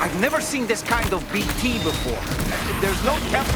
I've never seen this kind of BT before. There's no temp.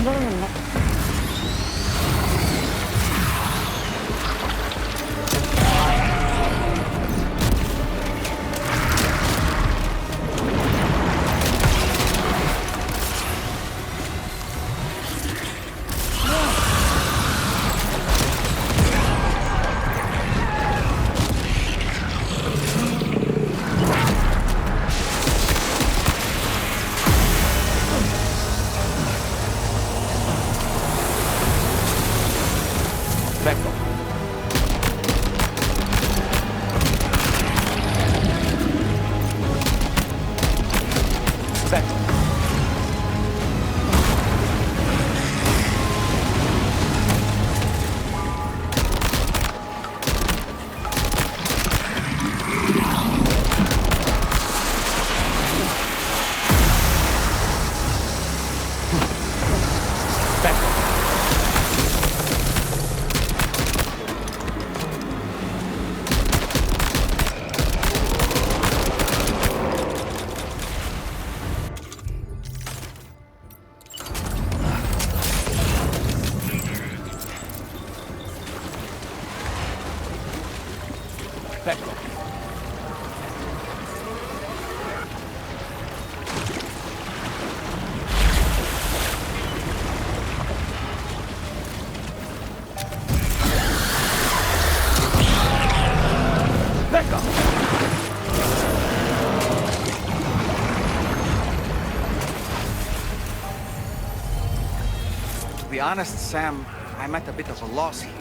To be honest, Sam, I'm at a bit of a loss here.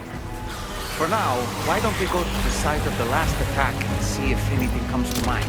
For now, why don't we go to the site of the last attack and see if anything comes to mind?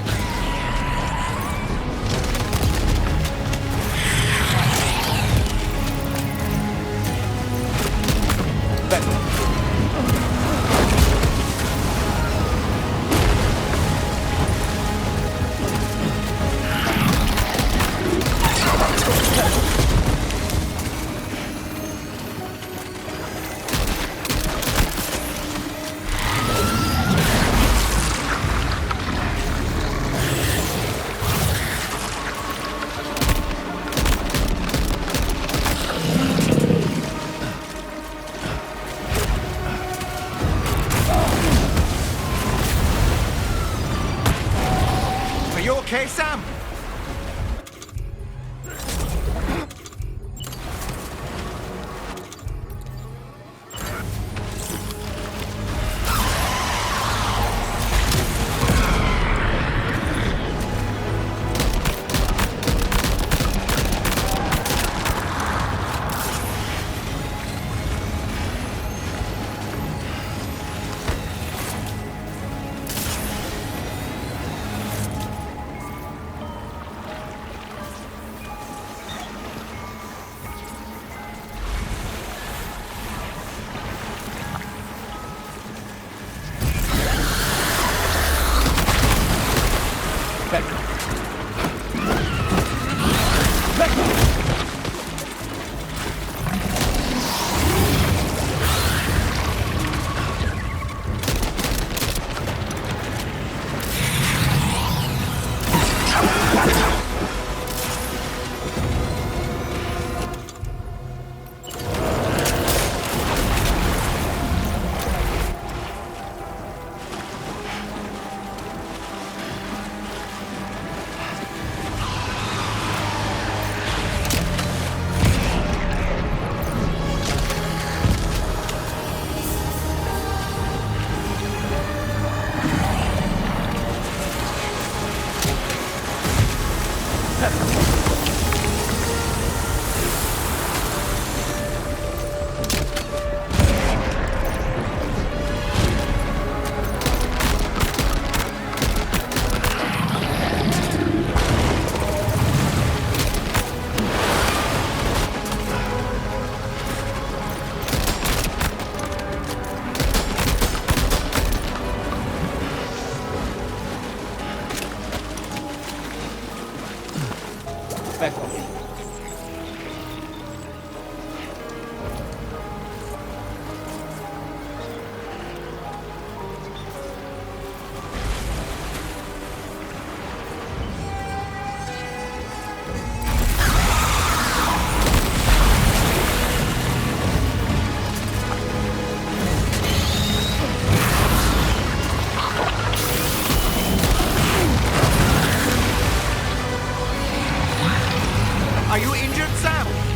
injured Sam!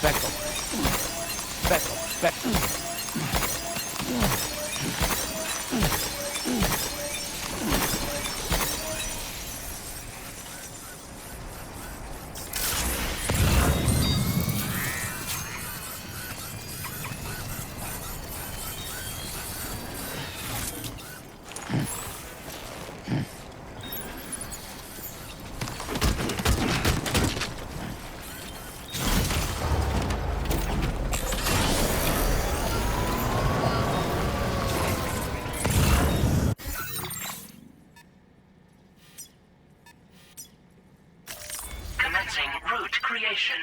Back off. Back off. Back off. Route creation.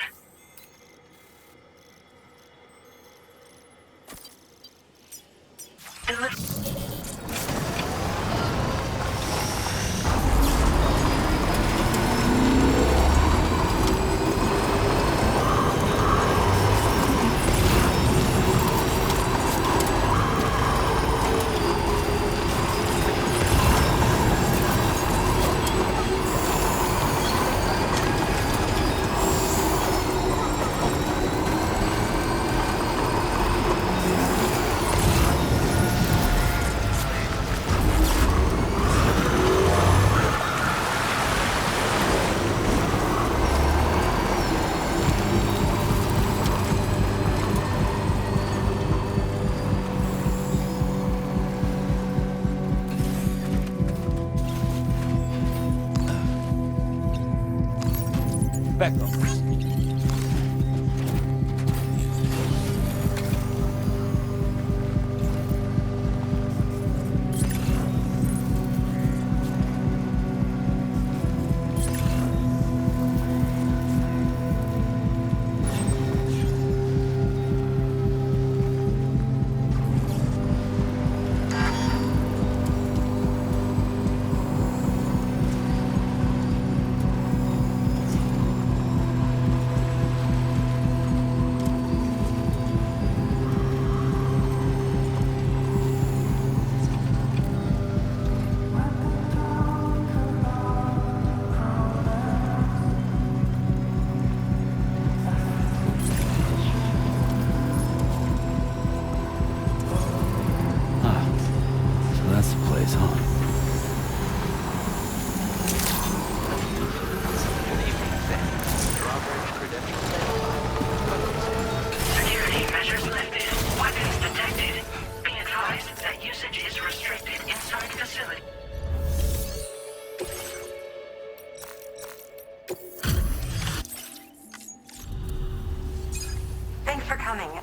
Back off.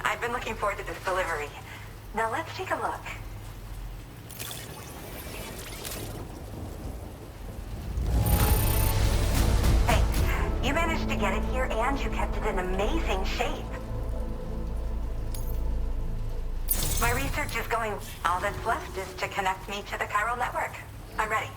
I've been looking forward to this delivery. Now let's take a look. Hey, you managed to get it here and you kept it in amazing shape. My research is going. All that's left is to connect me to the chiral network. I'm ready.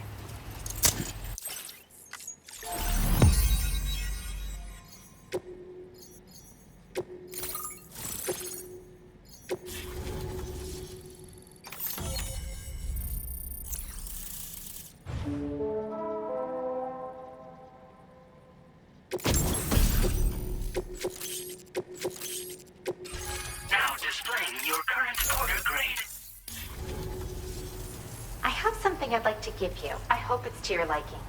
Now displaying your current order grade. I have something I'd like to give you. I hope it's to your liking.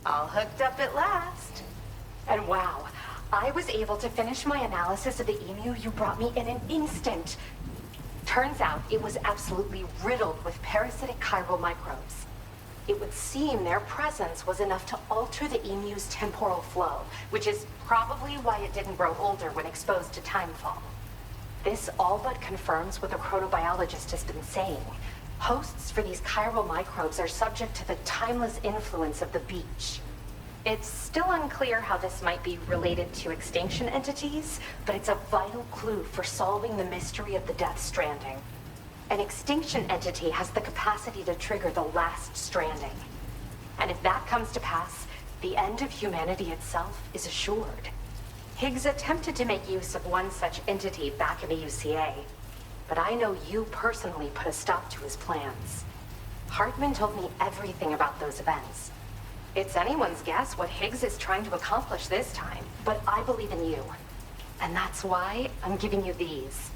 All hooked up at last. And wow, I was able to finish my analysis of the emu you brought me in an instant. Turns out it was absolutely riddled with parasitic chiral microbes. It would seem their presence was enough to alter the emu's temporal flow, which is probably why it didn't grow older when exposed to timefall. This all but confirms what the chronobiologist has been saying. Hosts for these chiral microbes are subject to the timeless influence of the beach. It's still unclear how this might be related to extinction entities, but it's a vital clue for solving the mystery of the Death Stranding. An extinction entity has the capacity to trigger the last stranding. And if that comes to pass, the end of humanity itself is assured. Higgs attempted to make use of one such entity back in the UCA, but I know you personally put a stop to his plans. Hartman told me everything about those events. It's anyone's guess what Higgs is trying to accomplish this time, but I believe in you. And that's why I'm giving you these.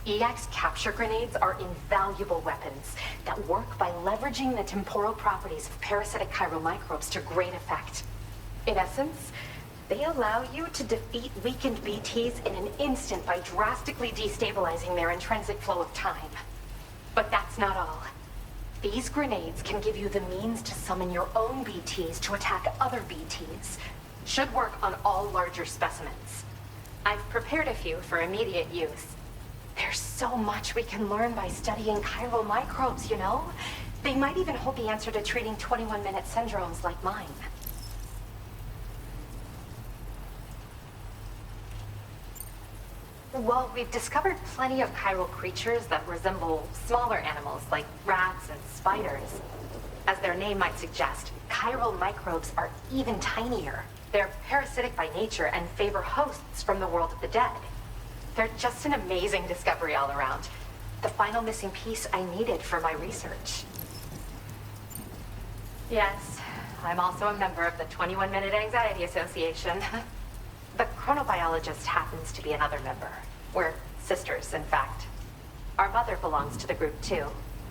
EX capture grenades are invaluable weapons that work by leveraging the temporal properties of parasitic chiral microbes to great effect. In essence, they allow you to defeat weakened BTs in an instant by drastically destabilizing their intrinsic flow of time. But that's not all. These grenades can give you the means to summon your own BTs to attack other BTs. Should work on all larger specimens. I've prepared a few for immediate use. There's so much we can learn by studying chiral microbes, you know? They might even hold the answer to treating 21-minute syndromes like mine. Well, we've discovered plenty of chiral creatures that resemble smaller animals like rats and spiders. As their name might suggest, chiral microbes are even tinier. They're parasitic by nature and favor hosts from the world of the dead. They're just an amazing discovery all around. The final missing piece I needed for my research. Yes, I'm also a member of the 21-Minute Anxiety Association. The chronobiologist happens to be another member. We're sisters, in fact. Our mother belongs to the group, too.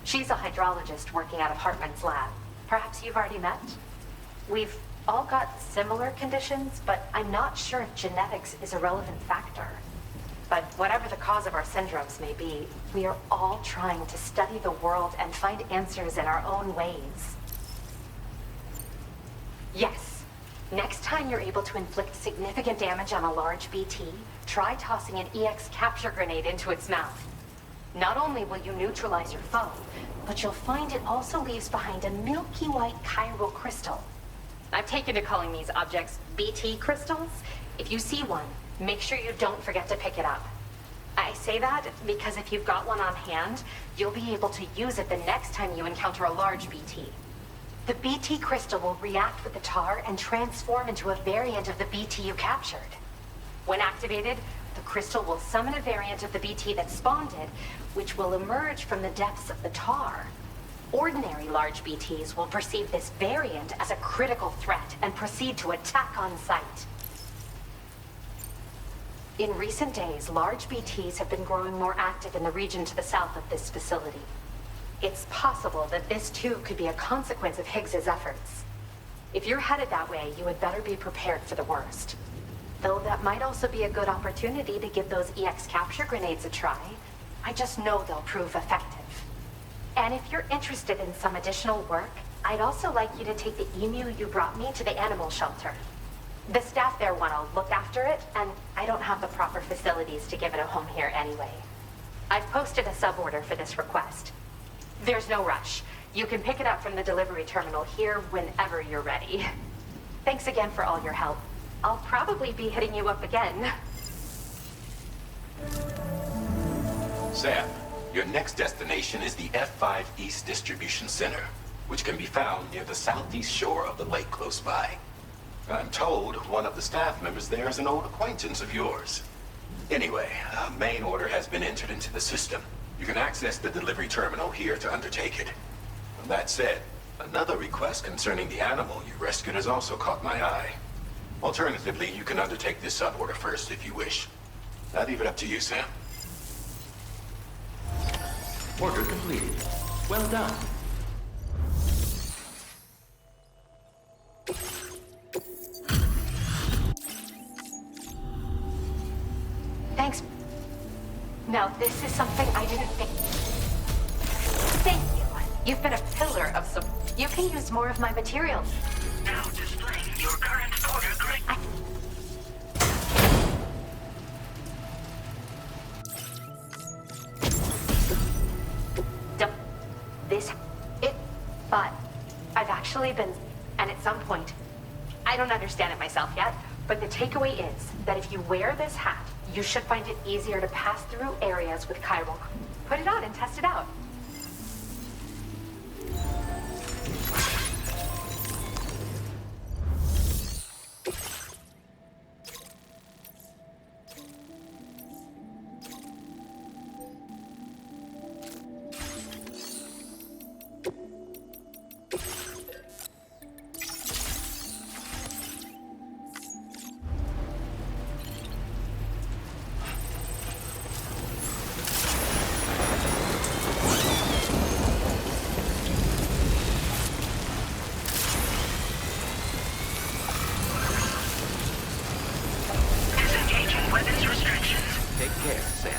She's a hydrologist working out of Hartman's lab. Perhaps you've already met? We've all got similar conditions, but I'm not sure if genetics is a relevant factor. But whatever the cause of our syndromes may be, we are all trying to study the world and find answers in our own ways. Yes. Next time you're able to inflict significant damage on a large BT, try tossing an EX capture grenade into its mouth. Not only will you neutralize your foe, but you'll find it also leaves behind a milky white chiral crystal. I've taken to calling these objects BT crystals. If you see one, make sure you don't forget to pick it up. I say that because if you've got one on hand, you'll be able to use it the next time you encounter a large BT. The BT crystal will react with the tar and transform into a variant of the BT you captured. When activated, the crystal will summon a variant of the BT that spawned it, which will emerge from the depths of the tar. Ordinary large BTs will perceive this variant as a critical threat and proceed to attack on sight. In recent days, large BTs have been growing more active in the region to the south of this facility. It's possible that this too could be a consequence of Higgs's efforts. If you're headed that way, you had better be prepared for the worst. Though that might also be a good opportunity to give those EX capture grenades a try. I just know they'll prove effective. And if you're interested in some additional work, I'd also like you to take the emu you brought me to the animal shelter. The staff there want to look after it, and I don't have the proper facilities to give it a home here anyway. I've posted a suborder for this request. There's no rush. You can pick it up from the delivery terminal here whenever you're ready. Thanks again for all your help. I'll probably be hitting you up again. Sam, your next destination is the F5 East Distribution Center, which can be found near the southeast shore of the lake close by. I'm told one of the staff members there is an old acquaintance of yours. Anyway, a main order has been entered into the system. You can access the delivery terminal here to undertake it. That said, another request concerning the animal you rescued has also caught my eye. Alternatively, you can undertake this suborder first if you wish. I'll leave it up to you, Sam. Order completed. Well done. Thanks. Now, this is something I didn't think. Thank you. You've been a pillar of support. You can use more of my materials. Now displaying your current order grade. But I've actually been, and at some point, I don't understand it myself yet, but the takeaway is that if you wear this hat, you should find it easier to pass through areas with chiral. Put it on and test it out. weapons restrictions. Take care, Sam.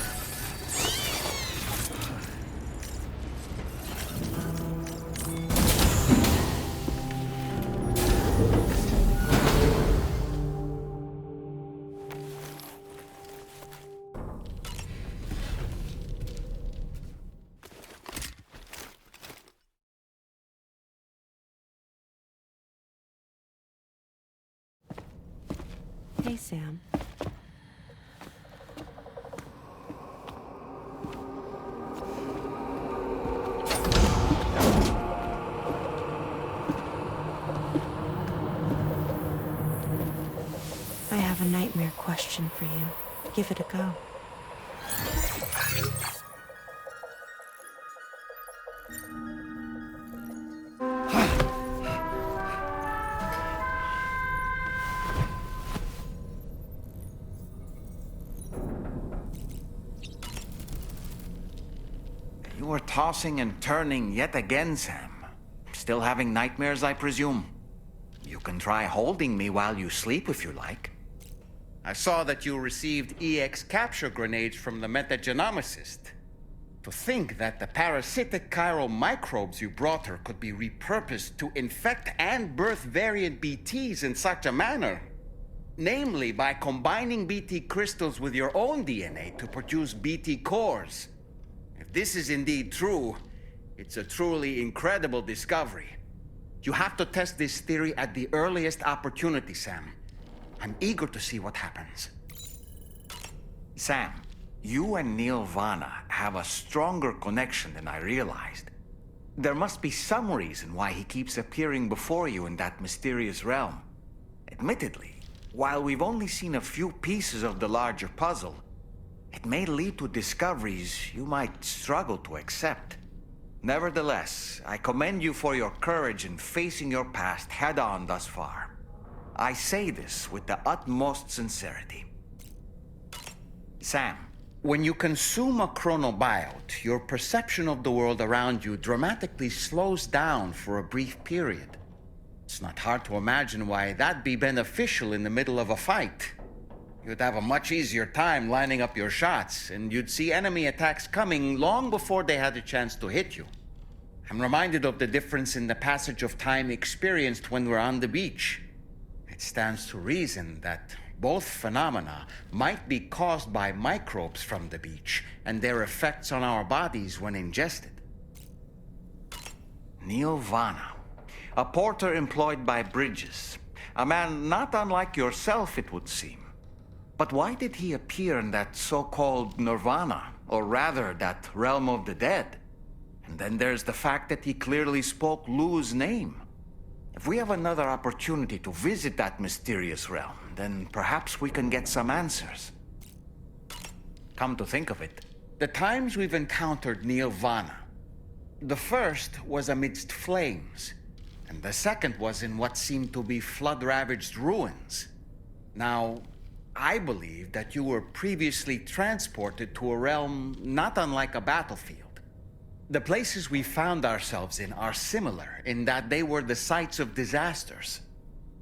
Hey, Sam. I have a nightmare question for you. Give it a go. You were tossing and turning yet again, Sam. Still having nightmares, I presume? You can try holding me while you sleep if you like. I saw that you received EX capture grenades from the Metagenomicist. To think that the parasitic chiral microbes you brought her could be repurposed to infect and birth variant BTs in such a manner. Namely, by combining BT crystals with your own DNA to produce BT cores. If this is indeed true, it's a truly incredible discovery. You have to test this theory at the earliest opportunity, Sam. I'm eager to see what happens. Sam, you and Neil Vana have a stronger connection than I realized. There must be some reason why he keeps appearing before you in that mysterious realm. Admittedly, while we've only seen a few pieces of the larger puzzle, it may lead to discoveries you might struggle to accept. Nevertheless, I commend you for your courage in facing your past head-on thus far. I say this with the utmost sincerity. Sam, when you consume a chronobiote, your perception of the world around you dramatically slows down for a brief period. It's not hard to imagine why that'd be beneficial in the middle of a fight. You'd have a much easier time lining up your shots, and you'd see enemy attacks coming long before they had a chance to hit you. I'm reminded of the difference in the passage of time experienced when we're on the beach. It stands to reason that both phenomena might be caused by microbes from the beach and their effects on our bodies when ingested. Neil Vana, a porter employed by Bridges, a man not unlike yourself, it would seem. But why did he appear in that so-called nirvana, or rather, that realm of the dead? And then there's the fact that he clearly spoke Lu's name. If we have another opportunity to visit that mysterious realm, then perhaps we can get some answers. Come to think of it, the times we've encountered Neil Vana, the first was amidst flames, and the second was in what seemed to be flood-ravaged ruins. Now, I believe that you were previously transported to a realm not unlike a battlefield. The places we found ourselves in are similar in that they were the sites of disasters.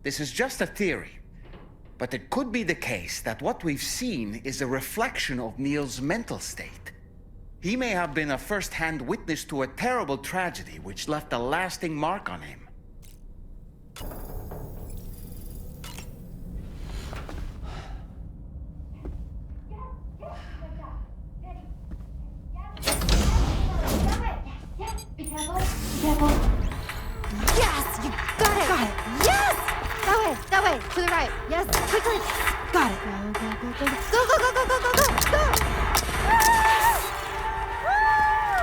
This is just a theory, but it could be the case that what we've seen is a reflection of Neil's mental state. He may have been a first-hand witness to a terrible tragedy which left a lasting mark on him. Yes! You got it! Got it! Yes! That way! That way! To the right! Yes! Quickly! Got it! Go, go, go, go, go, go, go, go! Go!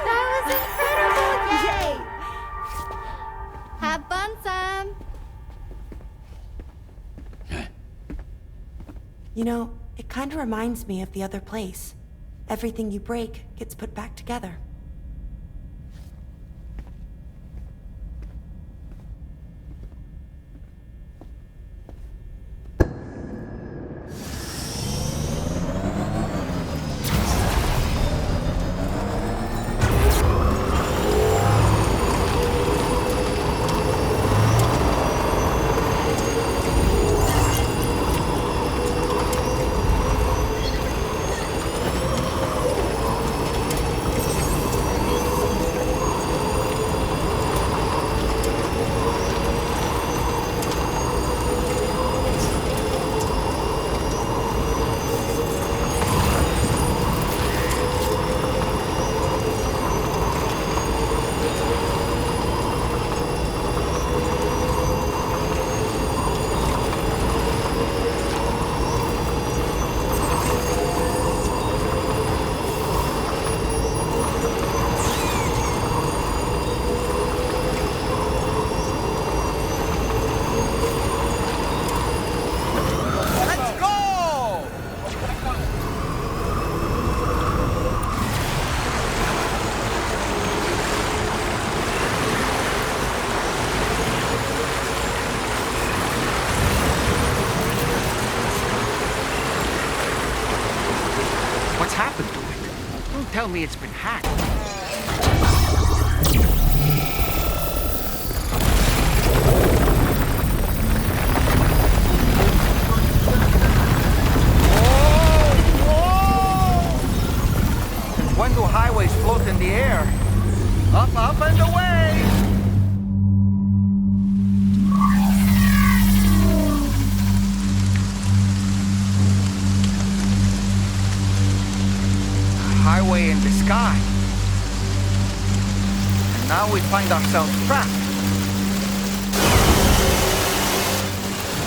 That was incredible! Yay! Have fun, Sam! You know, it kind of reminds me of the other place. Everything you break gets put back together. happened to it? Don't tell me it's been hacked. When do highways float in the air? Up, up, and away! Highway in the sky. And now we find ourselves trapped.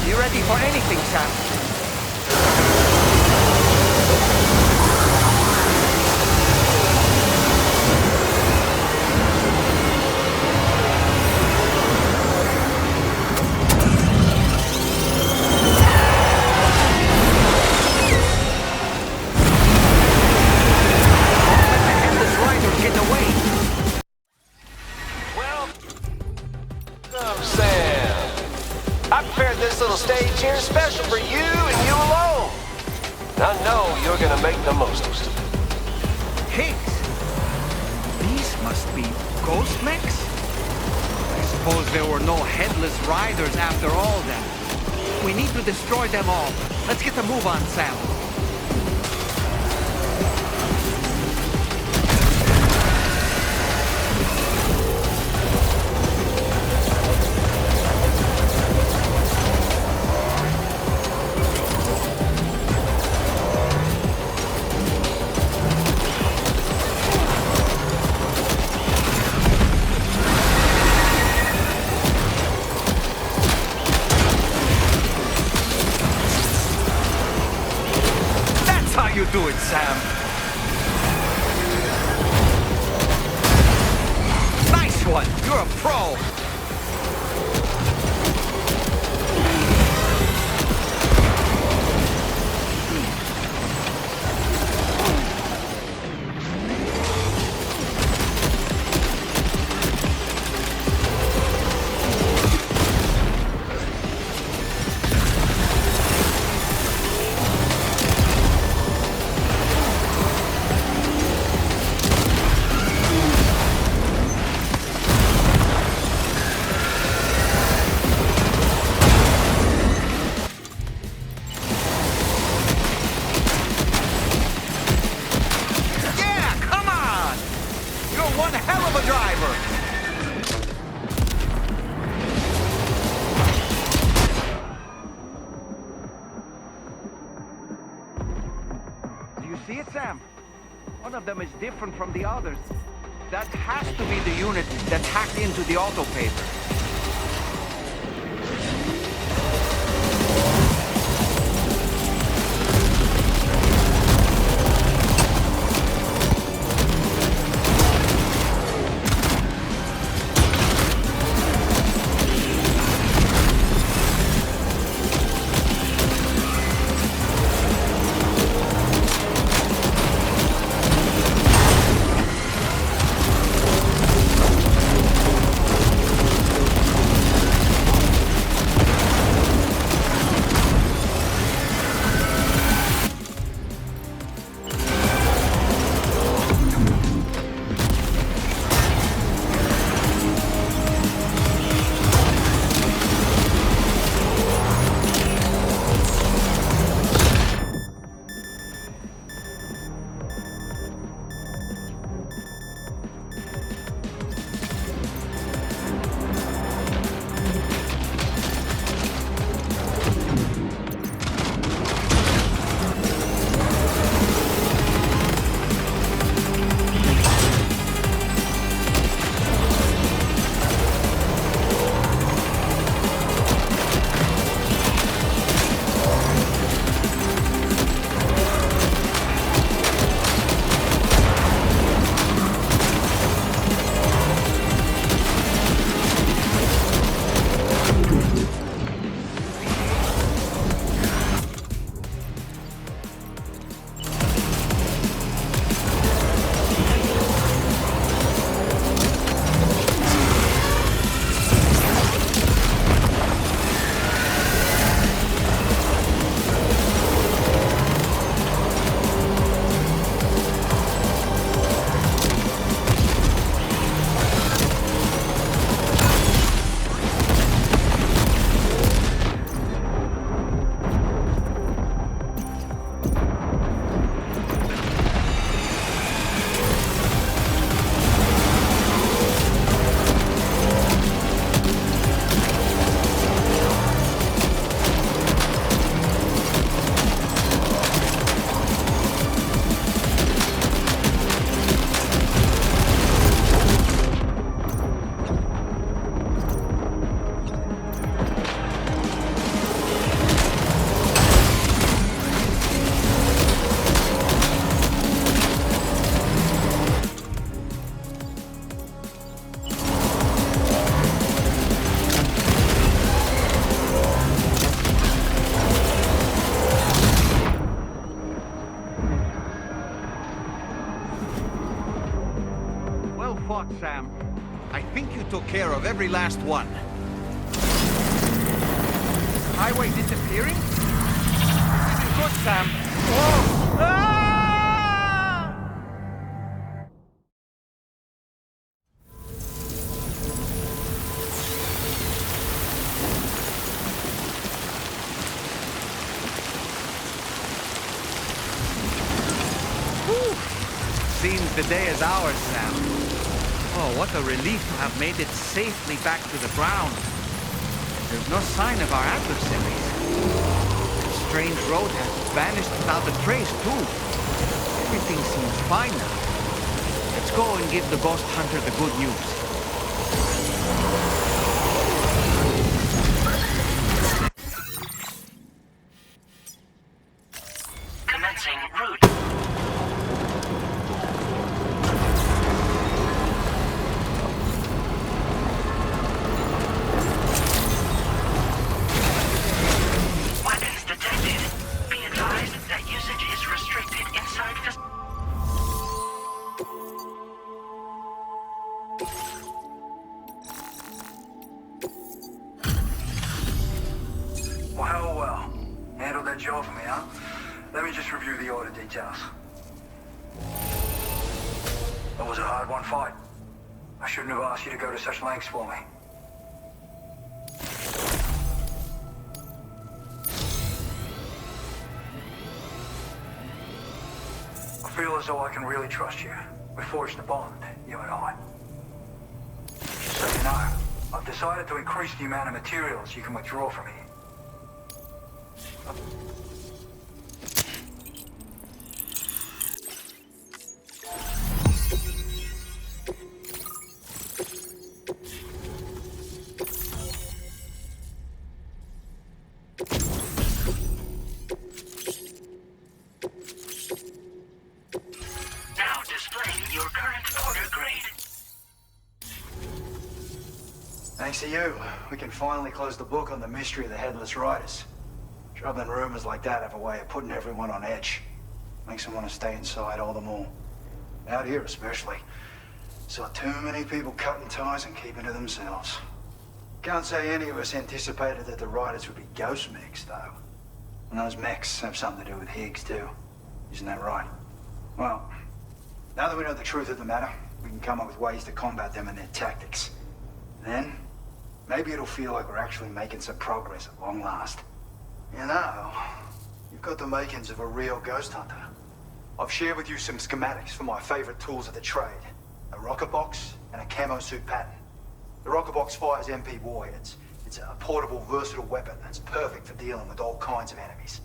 You ready for anything, Sam? Stage here special for you and you alone. I know you're gonna make the most of it. Pigs? These must be Ghost Mechs? I suppose there were no headless riders after all then. We need to destroy them all. Let's get the move on, Sam. You do it, Sam. Nice one. You're a pro. One hell of a driver! Do you see it, Sam? One of them is different from the others. That has to be the unit that hacked into the auto paper. fought, Sam. I think you took care of every last one. Highway disappearing? This isn't good, Sam. Whoa! Ah! Seems the day is ours, Sam. Oh, what a relief to have made it safely back to the ground. There's no sign of our adversaries. The strange road has vanished without a trace, too. Everything seems fine now. Let's go and give the ghost hunter the good news. Commencing route. Weapons detected. Be advised that usage is restricted inside the... Well, well. Handled that job for me, huh? Let me just review the order details. That was a hard-won fight. I shouldn't have asked you to go to such lengths for me. I feel as though I can really trust you. We forged a bond, you and I. Just so you know, I've decided to increase the amount of materials you can withdraw from here. Now displaying your current order grade. Thanks to you, we can finally close the book on the mystery of the Headless Riders. Troubling rumors like that have a way of putting everyone on edge. Makes them want to stay inside all the more. Out here especially. Saw too many people cutting ties and keeping to themselves. Can't say any of us anticipated that the riders would be Ghost Mechs, though. And those mechs have something to do with Higgs, too. Isn't that right? Well, now that we know the truth of the matter, we can come up with ways to combat them and their tactics. Then, maybe it'll feel like we're actually making some progress at long last. You know, you've got the makings of a real ghost hunter. I've shared with you some schematics for my favorite tools of the trade. A rocket box and a camo suit pattern. The rocket box fires MP warheads. It's a portable, versatile weapon that's perfect for dealing with all kinds of enemies.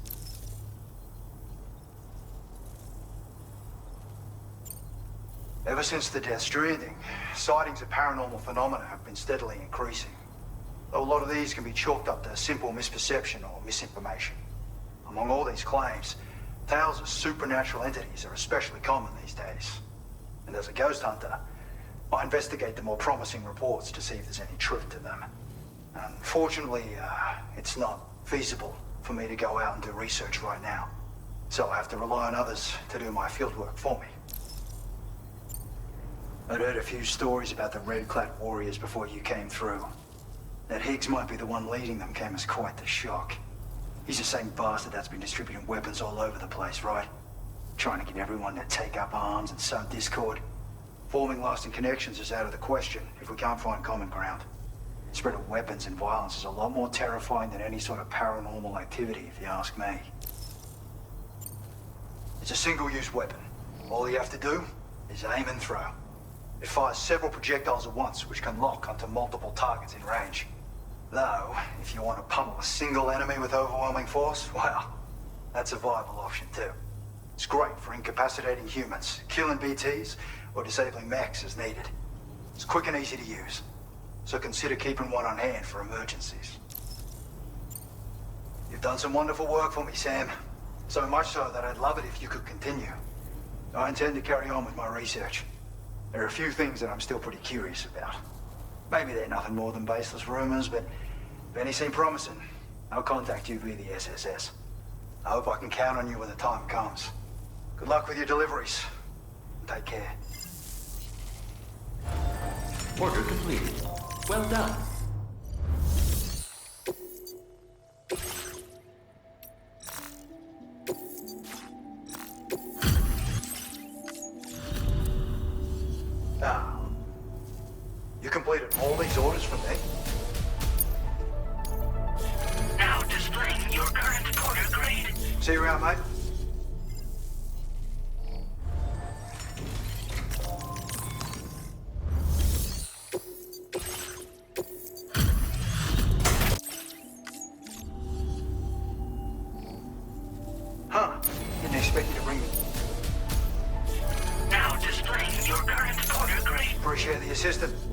Ever since the death stranding, sightings of paranormal phenomena have been steadily increasing. Though a lot of these can be chalked up to simple misperception or misinformation. Among all these claims, tales of supernatural entities are especially common these days. And as a ghost hunter, I investigate the more promising reports to see if there's any truth to them. Unfortunately, it's not feasible for me to go out and do research right now. So I have to rely on others to do my fieldwork for me. I'd heard a few stories about the red-clad warriors before you came through. That Higgs might be the one leading them came as quite the shock. He's the same bastard that's been distributing weapons all over the place, right? Trying to get everyone to take up arms and sow discord. Forming lasting connections is out of the question if we can't find common ground. The spread of weapons and violence is a lot more terrifying than any sort of paranormal activity, if you ask me. It's a single-use weapon. All you have to do is aim and throw. It fires several projectiles at once, which can lock onto multiple targets in range. Though, if you want to pummel a single enemy with overwhelming force, well, that's a viable option too. It's great for incapacitating humans, killing BTs, or disabling mechs as needed. It's quick and easy to use, so consider keeping one on hand for emergencies. You've done some wonderful work for me, Sam. So much so that I'd love it if you could continue. I intend to carry on with my research. There are a few things that I'm still pretty curious about. Maybe they're nothing more than baseless rumors, but if any seem promising, I'll contact you via the SSS. I hope I can count on you when the time comes. Good luck with your deliveries. Take care. Order completed. Well done. Now, you completed all these orders for me? Now displaying your current porter grade. See you around, mate. Huh. Didn't expect you to bring me. Now displaying your current porter grade. Appreciate the assistance.